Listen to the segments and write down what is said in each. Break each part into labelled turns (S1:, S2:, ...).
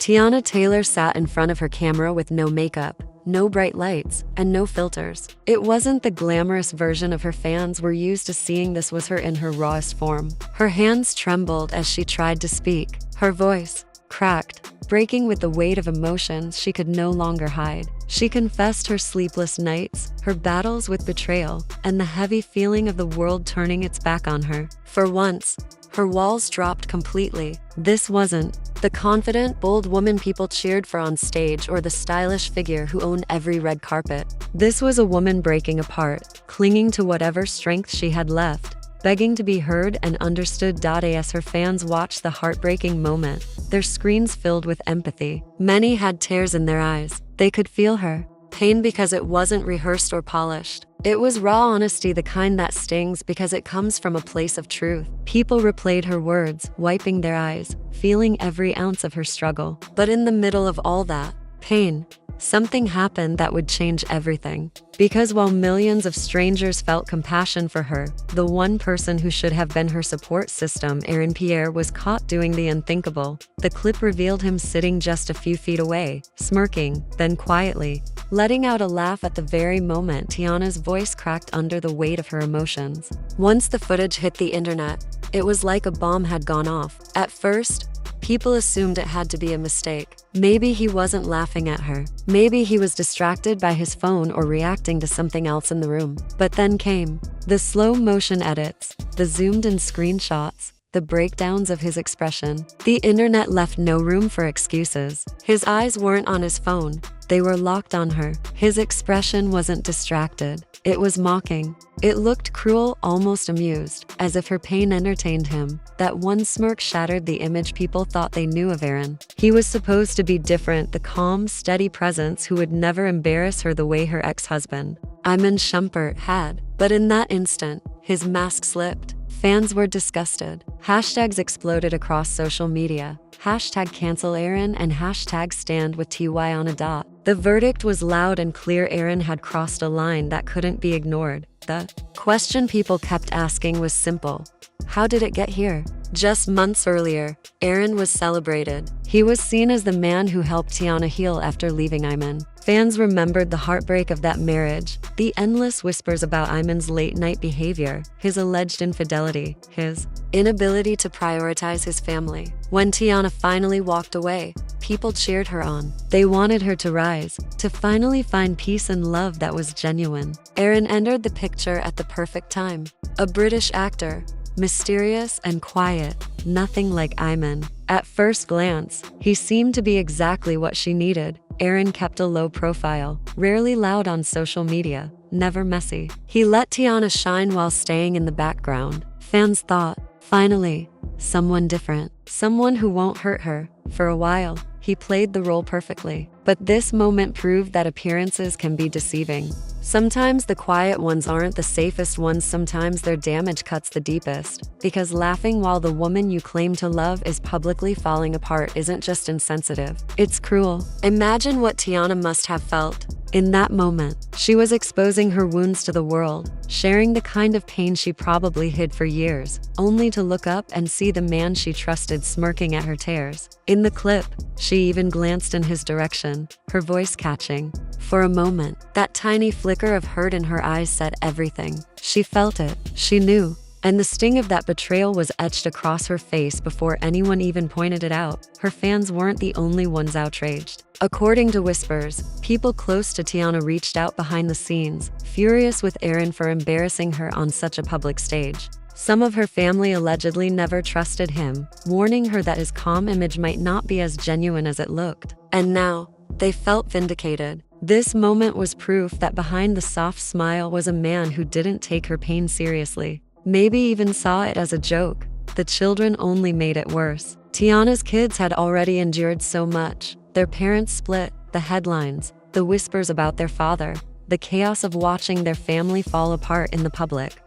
S1: Tiana Taylor sat in front of her camera with no makeup, no bright lights, and no filters. It wasn't the glamorous version of her fans were used to seeing. This was her in her rawest form. Her hands trembled as she tried to speak. Her voice cracked, breaking with the weight of emotions she could no longer hide. She confessed her sleepless nights, her battles with betrayal, and the heavy feeling of the world turning its back on her. For once, her walls dropped completely. This wasn't the confident, bold woman people cheered for on stage or the stylish figure who owned every red carpet. This was a woman breaking apart, clinging to whatever strength she had left, begging to be heard and understood. As her fans watched the heartbreaking moment, their screens filled with empathy. Many had tears in their eyes. They could feel her pain because it wasn't rehearsed or polished. It was raw honesty, the kind that stings because it comes from a place of truth. People replayed her words, wiping their eyes, feeling every ounce of her struggle. But in the middle of all that pain, something happened that would change everything. Because while millions of strangers felt compassion for her, the one person who should have been her support system, Pierre, was caught doing the unthinkable. The clip revealed him sitting just a few feet away, smirking, then quietly letting out a laugh. At the very moment Tiana's voice cracked under the weight of her emotions. Once the footage hit the internet, it was like a bomb had gone off. At first, people assumed it had to be a mistake. Maybe he wasn't laughing at her. Maybe he was distracted by his phone or reacting to something else in the room. But then came the slow motion edits, the zoomed in screenshots, the breakdowns of his expression. The internet left no room for excuses. His eyes weren't on his phone. They were locked on her. His expression wasn't distracted. It was mocking. It looked cruel, almost amused, as if her pain entertained him. That one smirk shattered the image people thought they knew of Aaron. He was supposed to be different, the calm, steady presence who would never embarrass her the way her ex-husband, Iman Shumpert, had. But in that instant, his mask slipped. Fans were disgusted. Hashtags exploded across social media. #CancelAaron and #StandWithTyana. The verdict was loud and clear. Aaron had crossed a line that couldn't be ignored. The question people kept asking was simple. How did it get here? Just months earlier, Aaron was celebrated. He was seen as the man who helped Tiana heal after leaving Iman. Fans remembered the heartbreak of that marriage, the endless whispers about Iman's late-night behavior, his alleged infidelity, his inability to prioritize his family. When Tiana finally walked away, people cheered her on. They wanted her to rise, to finally find peace and love that was genuine. Aaron entered the picture at the perfect time. A British actor, mysterious and quiet, nothing like Iman. At first glance, he seemed to be exactly what she needed. Aaron kept a low profile, rarely loud on social media, never messy. He let Tiana shine while staying in the background. Fans thought, finally, someone different, someone who won't hurt her. For a while, he played the role perfectly. But this moment proved that appearances can be deceiving. Sometimes the quiet ones aren't the safest ones. Sometimes their damage cuts the deepest. Because laughing while the woman you claim to love is publicly falling apart isn't just insensitive, it's cruel. Imagine what Tiana must have felt. In that moment, she was exposing her wounds to the world, sharing the kind of pain she probably hid for years, only to look up and see the man she trusted smirking at her tears. In the clip, she even glanced in his direction, her voice catching. For a moment, that tiny flicker of hurt in her eyes said everything. She felt it, she knew. And the sting of that betrayal was etched across her face before anyone even pointed it out. Her fans weren't the only ones outraged. According to whispers, people close to Tiana reached out behind the scenes, furious with Aaron for embarrassing her on such a public stage. Some of her family allegedly never trusted him, warning her that his calm image might not be as genuine as it looked. And now, they felt vindicated. This moment was proof that behind the soft smile was a man who didn't take her pain seriously. Maybe even saw it as a joke. The children only made it worse. Tiana's kids had already endured so much. Their parents split, the headlines, the whispers about their father, the chaos of watching their family fall apart in the public.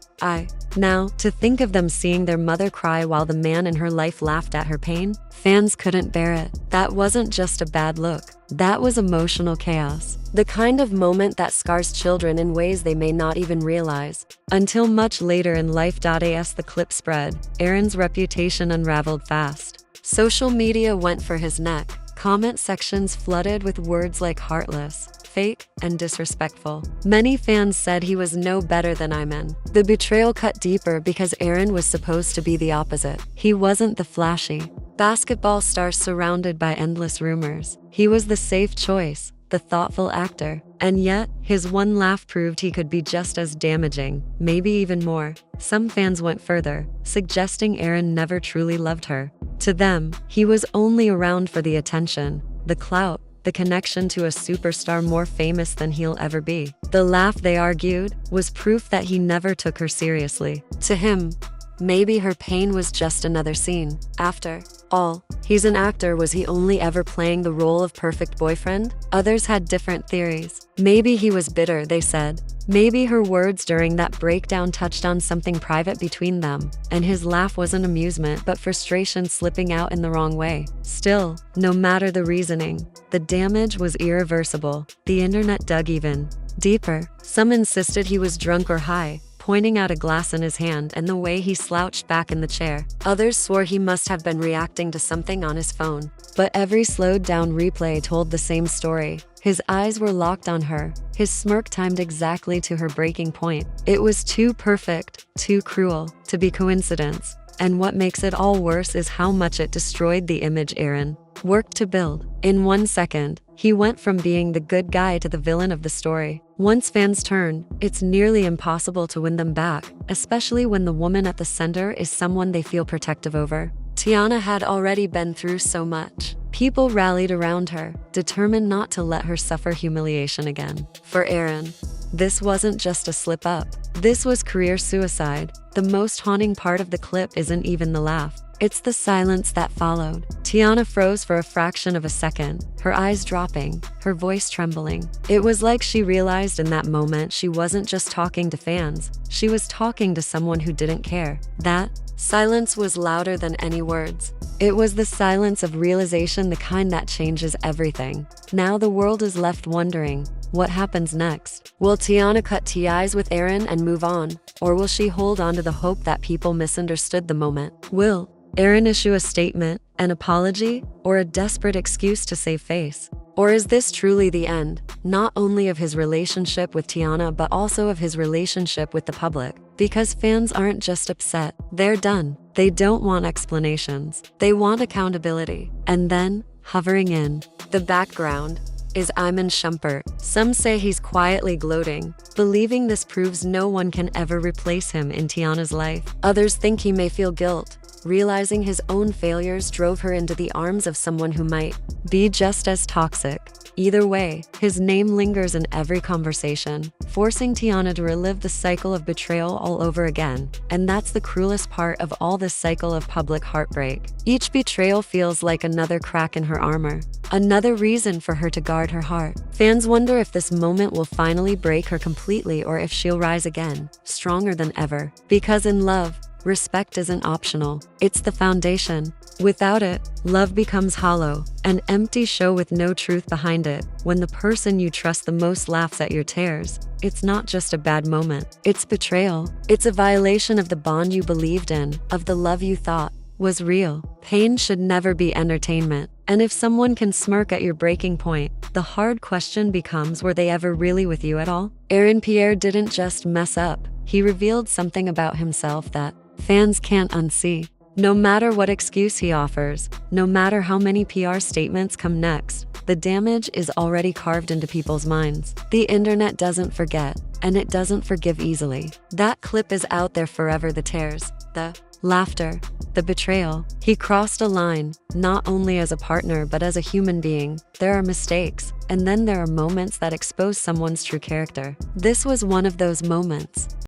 S1: Now, to think of them seeing their mother cry while the man in her life laughed at her pain, fans couldn't bear it. That wasn't just a bad look. That was emotional chaos. The kind of moment that scars children in ways they may not even realize. Until much later in life. As the clip spread, Aaron's reputation unraveled fast. Social media went for his neck. Comment sections flooded with words like heartless, fake, and disrespectful. Many fans said he was no better than Iman. The betrayal cut deeper because Aaron was supposed to be the opposite. He wasn't the flashy basketball star surrounded by endless rumors. He was the safe choice, the thoughtful actor. And yet, his one laugh proved he could be just as damaging, maybe even more. Some fans went further, suggesting Aaron never truly loved her. To them, he was only around for the attention, the clout, the connection to a superstar more famous than he'll ever be. The laugh, they argued, was proof that he never took her seriously. To him, maybe her pain was just another scene. After all, he's an actor. Was he only ever playing the role of perfect boyfriend? Others had different theories. Maybe he was bitter, they said. Maybe her words during that breakdown touched on something private between them, and his laugh wasn't amusement but frustration slipping out in the wrong way. Still, no matter the reasoning, the damage was irreversible. The internet dug even deeper. Some insisted he was drunk or high, pointing out a glass in his hand and the way he slouched back in the chair. Others swore he must have been reacting to something on his phone. But every slowed-down replay told the same story. His eyes were locked on her, his smirk timed exactly to her breaking point. It was too perfect, too cruel, to be coincidence. And what makes it all worse is how much it destroyed the image Aaron worked to build. In 1 second, he went from being the good guy to the villain of the story. Once fans turn, it's nearly impossible to win them back, especially when the woman at the center is someone they feel protective over. Tiana had already been through so much. People rallied around her, determined not to let her suffer humiliation again. For Aaron, this wasn't just a slip-up. This was career suicide. The most haunting part of the clip isn't even the laugh. It's the silence that followed. Tiana froze for a fraction of a second, her eyes dropping, her voice trembling. It was like she realized in that moment she wasn't just talking to fans, she was talking to someone who didn't care. That silence was louder than any words. It was the silence of realization, the kind that changes everything. Now the world is left wondering, what happens next? Will Tiana cut ties with Aaron and move on? Or will she hold on to the hope that people misunderstood the moment? Will Aaron issue a statement, an apology, or a desperate excuse to save face? Or is this truly the end, not only of his relationship with Tiana but also of his relationship with the public? Because fans aren't just upset, they're done. They don't want explanations. They want accountability. And then, hovering in the background, is Iman Shumpert. Some say he's quietly gloating, believing this proves no one can ever replace him in Tiana's life. Others think he may feel guilt, realizing his own failures drove her into the arms of someone who might be just as toxic. Either way, his name lingers in every conversation, forcing Tiana to relive the cycle of betrayal all over again. And that's the cruelest part of all this cycle of public heartbreak. Each betrayal feels like another crack in her armor, another reason for her to guard her heart. Fans wonder if this moment will finally break her completely or if she'll rise again, stronger than ever. Because in love, respect isn't optional, it's the foundation. Without it, love becomes hollow, an empty show with no truth behind it. When the person you trust the most laughs at your tears, it's not just a bad moment, it's betrayal. It's a violation of the bond you believed in, of the love you thought was real. Pain should never be entertainment. And if someone can smirk at your breaking point, the hard question becomes, were they ever really with you at all? Pierre didn't just mess up, he revealed something about himself that fans can't unsee. No matter what excuse he offers, no matter how many PR statements come next, the damage is already carved into people's minds. The internet doesn't forget, and it doesn't forgive easily. That clip is out there forever, the tears, the laughter, the betrayal. He crossed a line, not only as a partner but as a human being. There are mistakes, and then there are moments that expose someone's true character. This was one of those moments.